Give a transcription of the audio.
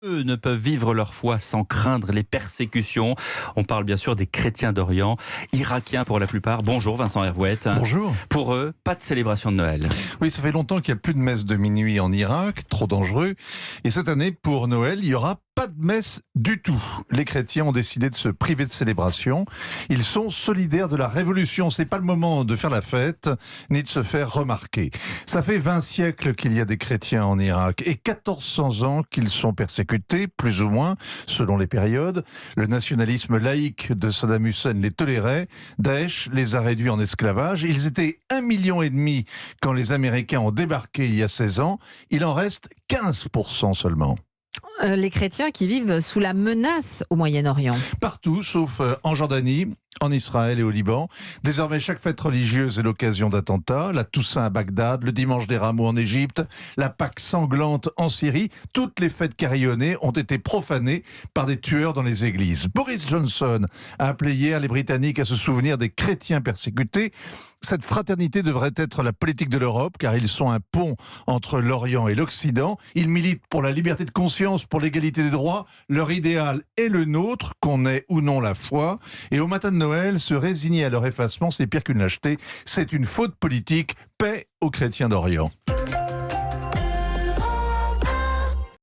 Eux ne peuvent vivre leur foi sans craindre les persécutions. On parle bien sûr des chrétiens d'Orient, irakiens pour la plupart. Bonjour Vincent Hervouet. Bonjour. Pour eux, pas de célébration de Noël. Oui, ça fait longtemps qu'il n'y a plus de messe de minuit en Irak, trop dangereux. Et cette année, pour Noël, il n'y aura pas de messe du tout. Les chrétiens ont décidé de se priver de célébration. Ils sont solidaires de la révolution. C'est pas le moment de faire la fête, ni de se faire remarquer. Ça fait 20 siècles qu'il y a des chrétiens en Irak et 1400 ans qu'ils sont persécutés, plus ou moins, selon les périodes. Le nationalisme laïque de Saddam Hussein les tolérait. Daesh les a réduits en esclavage. Ils étaient 1,5 million quand les Américains ont débarqué il y a 16 ans. Il en reste 15% seulement. Les chrétiens qui vivent sous la menace au Moyen-Orient. Partout, sauf en Jordanie, en Israël et au Liban. Désormais, chaque fête religieuse est l'occasion d'attentats. La Toussaint à Bagdad, le Dimanche des Rameaux en Égypte, la Pâque sanglante en Syrie. Toutes les fêtes carillonnées ont été profanées par des tueurs dans les églises. Boris Johnson a appelé hier les Britanniques à se souvenir des chrétiens persécutés. Cette fraternité devrait être la politique de l'Europe, car ils sont un pont entre l'Orient et l'Occident. Ils militent pour la liberté de conscience, pour l'égalité des droits. Leur idéal est le nôtre, qu'on ait ou non la foi. Et au matin de Noël, se résigner à leur effacement, c'est pire qu'une lâcheté. C'est une faute politique. Paix aux chrétiens d'Orient.